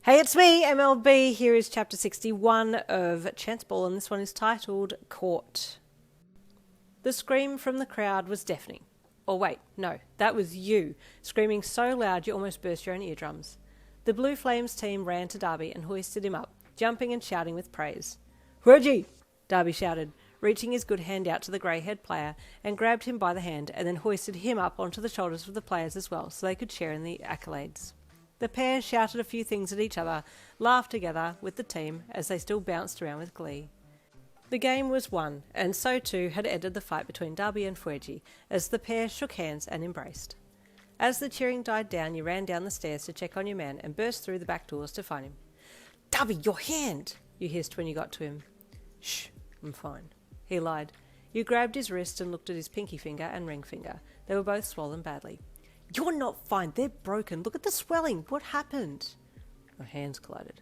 Hey, it's me, MLB. Here is chapter 61 of Chance Ball, and this one is titled Caught. The scream from the crowd was deafening. Or wait, no, that was you, screaming so loud you almost burst your own eardrums. The Blue Flames team ran to Dabi and hoisted him up, jumping and shouting with praise. Fueji! Dabi shouted, reaching his good hand out to the grey-haired player and grabbed him by the hand and then hoisted him up onto the shoulders of the players as well so they could share in the accolades. The pair shouted a few things at each other, laughed together with the team as they still bounced around with glee. The game was won, and so too had ended the fight between Dabi and Fueji, as the pair shook hands and embraced. As the cheering died down, you ran down the stairs to check on your man and burst through the back doors to find him. "Dabi, your hand!" you hissed when you got to him. "Shh, I'm fine," he lied. You grabbed his wrist and looked at his pinky finger and ring finger. They were both swollen badly. "You're not fine, they're broken. Look at the swelling. What happened?" Our hands collided.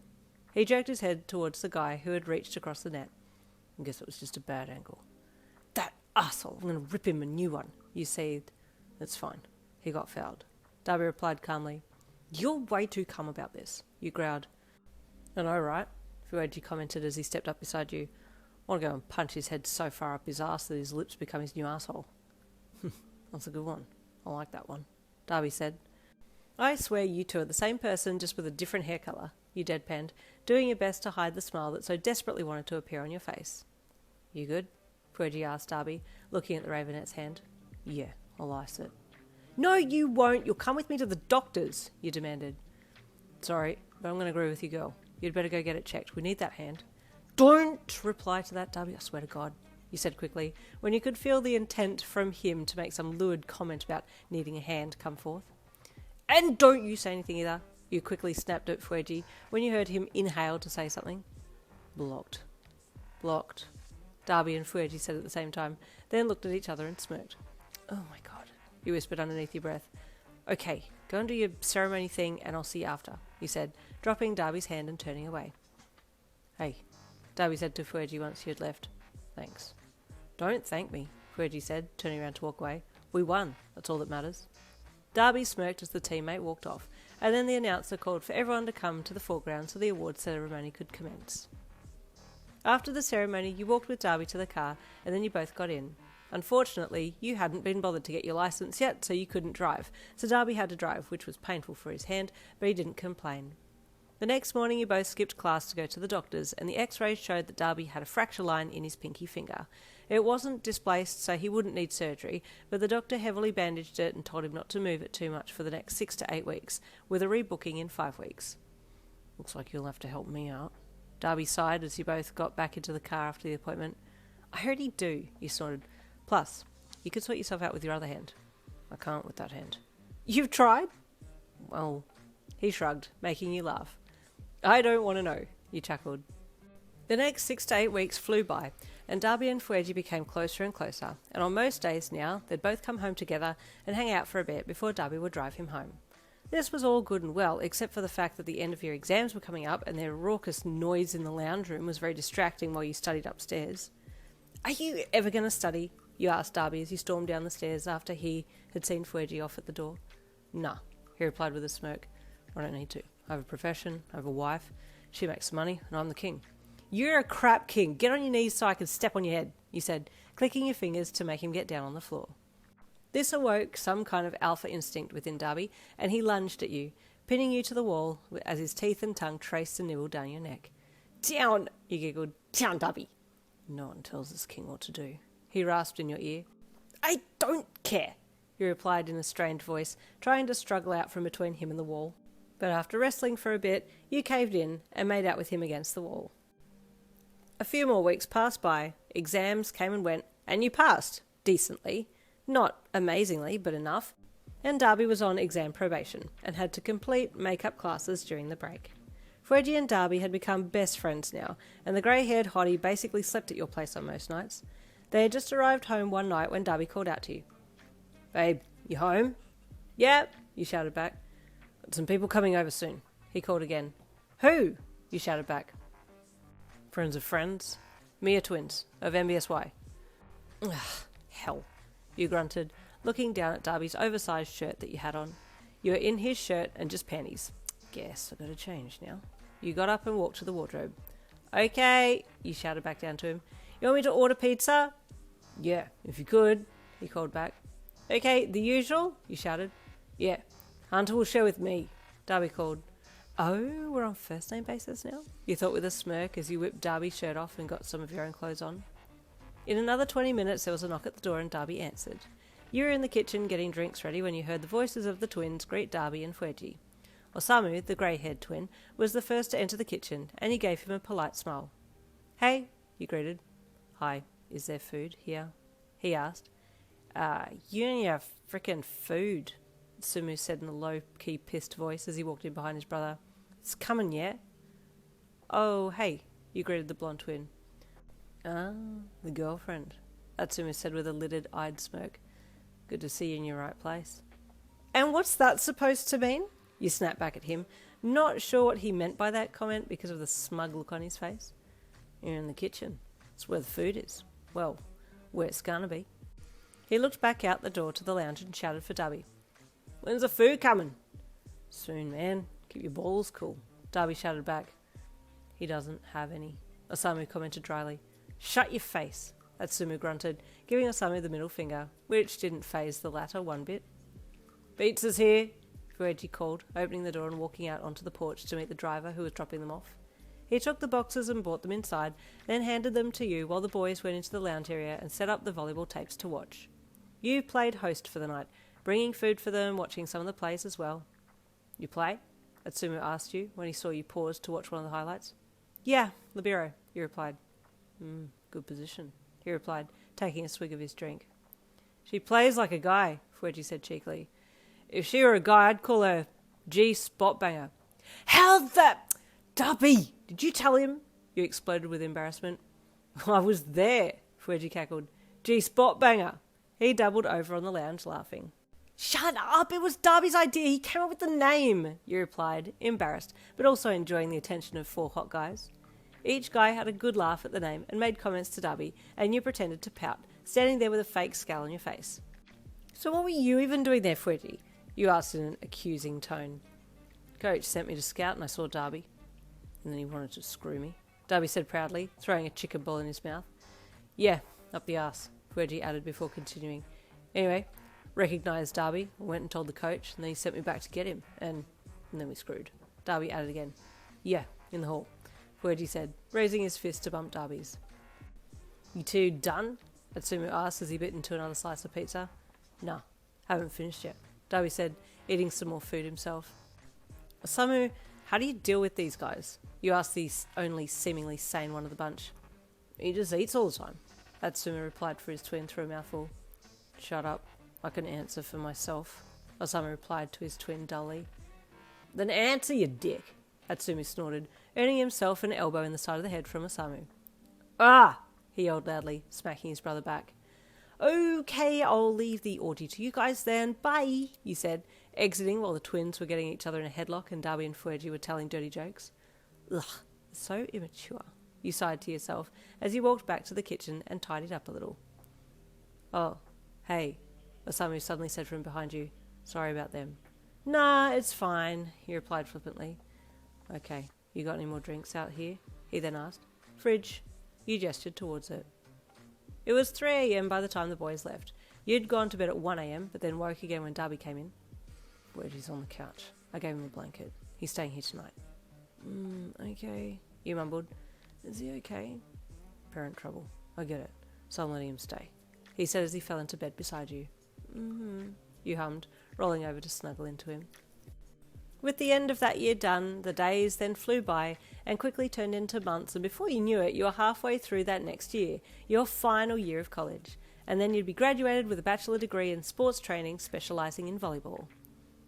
He jerked his head towards the guy who had reached across the net. I guess it was just a bad angle. "That asshole, I'm going to rip him a new one," you seethed. "It's fine. He got fouled." Dabi replied calmly. "You're way too calm about this," you growled. "I know, right?" Fueji commented as he stepped up beside you. "I want to go and punch his head so far up his ass that his lips become his new asshole." "That's a good one. I like that one," Dabi said. "I swear you two are the same person, just with a different hair colour," you deadpanned, doing your best to hide the smile that so desperately wanted to appear on your face. "You good?" Fueji asked Dabi, looking at the Ravenette's hand. "Yeah, I'll ice it." "No, you won't. You'll come with me to the doctor's," you demanded. "Sorry, but I'm going to agree with you, girl. You'd better go get it checked. We need that hand." "Don't reply to that, Dabi, I swear to God," you said quickly, when you could feel the intent from him to make some lurid comment about needing a hand come forth. "And don't you say anything either," you quickly snapped at Fueji when you heard him inhale to say something. "Blocked." "Blocked," Dabi and Fueji said at the same time, then looked at each other and smirked. "Oh my God," you whispered underneath your breath. "Okay, go and do your ceremony thing and I'll see you after," you said, dropping Dabi's hand and turning away. "Hey," Dabi said to Fueji once you had left. "Thanks." "Don't thank me," Fueji said, turning around to walk away. "We won. That's all that matters." Dabi smirked as the teammate walked off, and then the announcer called for everyone to come to the foreground so the award ceremony could commence. After the ceremony, you walked with Dabi to the car, and then you both got in. Unfortunately, you hadn't been bothered to get your licence yet, so you couldn't drive, so Dabi had to drive, which was painful for his hand, but he didn't complain. The next morning you both skipped class to go to the doctor's, and the x-rays showed that Dabi had a fracture line in his pinky finger. It wasn't displaced, so he wouldn't need surgery, but the doctor heavily bandaged it and told him not to move it too much for the next 6 to 8 weeks, with a rebooking in 5 weeks. "Looks like you'll have to help me out," Dabi sighed as you both got back into the car after the appointment. "I heard he'd do," you snorted. "Plus, you could sort yourself out with your other hand." "I can't with that hand." "You've tried?" "Well," he shrugged, making you laugh. "I don't want to know," you chuckled. The next 6 to 8 weeks flew by, and Dabi and Fueji became closer and closer, and on most days now, they'd both come home together and hang out for a bit before Dabi would drive him home. This was all good and well, except for the fact that the end of year exams were coming up and their raucous noise in the lounge room was very distracting while you studied upstairs. "Are you ever going to study?" you asked Dabi as you stormed down the stairs after he had seen Fueji off at the door. "Nah," he replied with a smirk. "I don't need to. I have a profession, I have a wife, she makes money, and I'm the king." "You're a crap king. Get on your knees so I can step on your head," you said, clicking your fingers to make him get down on the floor. This awoke some kind of alpha instinct within Dabi, and he lunged at you, pinning you to the wall as his teeth and tongue traced and nibbled down your neck. "Down," you giggled. "Down, Dabi." "No one tells this king what to do," he rasped in your ear. "I don't care," you replied in a strained voice, trying to struggle out from between him and the wall. But after wrestling for a bit, you caved in and made out with him against the wall. A few more weeks passed by, exams came and went, and you passed, decently. Not amazingly, but enough. And Dabi was on exam probation, and had to complete make-up classes during the break. Fueji and Dabi had become best friends now, and the grey-haired hottie basically slept at your place on most nights. They had just arrived home one night when Dabi called out to you. "Babe, you home?" "Yep," you shouted back. "Got some people coming over soon," he called again. "Who?" you shouted back. "Friends of friends. Miya twins, of MBSY. "Ugh, hell," you grunted, looking down at Dabi's oversized shirt that you had on. You were in his shirt and just panties. Guess I gotta change now. You got up and walked to the wardrobe. Okay, you shouted back down to him. You want me to order pizza? Yeah, if you could, he called back. Okay, the usual, you shouted. Yeah, Hunter will share with me, Dabi called. Oh, we're on first name basis now? You thought with a smirk as you whipped Dabi's shirt off and got some of your own clothes on. In another 20 minutes there was a knock at the door and Dabi answered. You were in the kitchen getting drinks ready when you heard the voices of the twins greet Dabi and Fueji. Osamu, the grey-haired twin, was the first to enter the kitchen, and he gave him a polite smile. Hey, you greeted. Hi, is there food here? He asked. You don't have frickin' food, Sumu said in a low-key pissed voice as he walked in behind his brother. It's coming yet? Oh, hey, you greeted the blonde twin. Ah, the girlfriend, Atsumu said with a lidded-eyed smirk. Good to see you in your right place. And what's that supposed to mean? You snapped back at him, not sure what he meant by that comment because of the smug look on his face. You're in the kitchen. It's where the food is. Well, where it's gonna be. He looked back out the door to the lounge and shouted for Dabi. When's the food coming? Soon, man. Keep your balls cool. Dabi shouted back. He doesn't have any, Osamu commented dryly. Shut your face, Atsumu grunted, giving Osamu the middle finger, which didn't faze the latter one bit. Pizza's here, Fueji called, opening the door and walking out onto the porch to meet the driver who was dropping them off. He took the boxes and brought them inside, then handed them to you while the boys went into the lounge area and set up the volleyball tapes to watch. You played host for the night, bringing food for them, watching some of the plays as well. You play? Atsumu asked you when he saw you pause to watch one of the highlights. Yeah, libero, you replied. Good position, he replied, taking a swig of his drink. She plays like a guy, Fueji said cheekily. If she were a guy, I'd call her G spot banger. How that... Dabi, did you tell him? You exploded with embarrassment. I was there, Fueji cackled. G spot banger. He doubled over on the lounge, laughing. Shut up, it was Dabi's idea. He came up with the name, you replied, embarrassed, but also enjoying the attention of 4 hot guys. Each guy had a good laugh at the name and made comments to Dabi, and you pretended to pout, standing there with a fake scowl on your face. So what were you even doing there, Fueji? You asked in an accusing tone. Coach sent me to scout and I saw Dabi. And then he wanted to screw me, Dabi said proudly, throwing a chicken ball in his mouth. Yeah, up the arse, Fueji added before continuing. Anyway, recognised Dabi, went and told the coach, and then he sent me back to get him, and then we screwed. Dabi added again. Yeah, in the hall, Fueji said, raising his fist to bump Dabi's. You two done? Atsumu asked as he bit into another slice of pizza. Nah, haven't finished yet, Dabi said, eating some more food himself. Osamu, how do you deal with these guys? You asked the only seemingly sane one of the bunch. He just eats all the time, Atsumu replied for his twin through a mouthful. Shut up, I can answer for myself, Osamu replied to his twin dully. Then answer, you dick, Atsumu snorted, earning himself an elbow in the side of the head from Osamu. Ah! He yelled loudly, smacking his brother back. Okay, I'll leave the orgy to you guys then. Bye, you said, exiting while the twins were getting each other in a headlock and Dabi and Fueji were telling dirty jokes. Ugh, so immature, you sighed to yourself as you walked back to the kitchen and tidied up a little. Oh, hey, Osamu suddenly said from behind you. Sorry about them. Nah, it's fine, he replied flippantly. Okay, you got any more drinks out here? He then asked. Fridge. You gestured towards it. It was 3 a.m. by the time the boys left. You'd gone to bed at 1 a.m, but then woke again when Dabi came in. Fueji's on the couch. I gave him a blanket. He's staying here tonight. Okay, you mumbled. Is he okay? Parent trouble. I get it. So I'm letting him stay, he said as he fell into bed beside you. You hummed, rolling over to snuggle into him. With the end of that year done, the days then flew by and quickly turned into months, and before you knew it, you were halfway through that next year, your final year of college, and then you'd be graduated with a bachelor degree in sports training specialising in volleyball.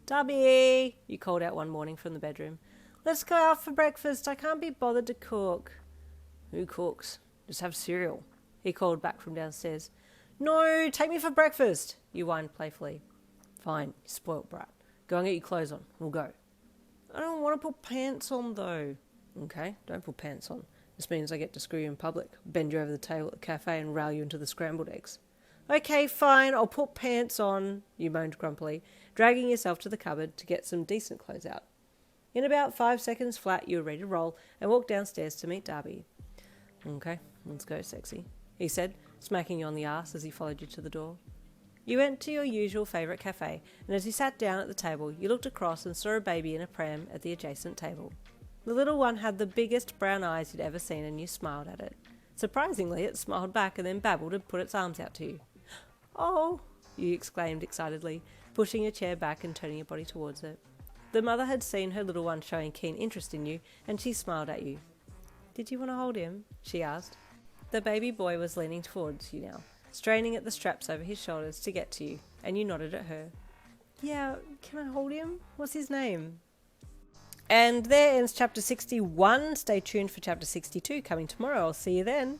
Dabi, you called out one morning from the bedroom. Let's go out for breakfast. I can't be bothered to cook. Who cooks? Just have cereal, he called back from downstairs. No, take me for breakfast, you whined playfully. Fine, you spoilt brat. Go and get your clothes on. We'll go. I don't want to put pants on, though. Okay, don't put pants on. This means I get to screw you in public, bend you over the table at the cafe and rail you into the scrambled eggs. Okay, fine, I'll put pants on, you moaned grumpily, dragging yourself to the cupboard to get some decent clothes out. In about 5 seconds flat, you were ready to roll and walked downstairs to meet Dabi. Okay, let's go, sexy, he said, smacking you on the arse as he followed you to the door. You went to your usual favourite cafe, and as you sat down at the table, you looked across and saw a baby in a pram at the adjacent table. The little one had the biggest brown eyes you'd ever seen, and you smiled at it. Surprisingly, it smiled back and then babbled and put its arms out to you. Oh, you exclaimed excitedly, pushing your chair back and turning your body towards it. The mother had seen her little one showing keen interest in you, and she smiled at you. Did you want to hold him? She asked. The baby boy was leaning towards you now, straining at the straps over his shoulders to get to you, and you nodded at her. Yeah, can I hold him? What's his name? And there ends chapter 61. Stay tuned for chapter 62 coming tomorrow. I'll see you then.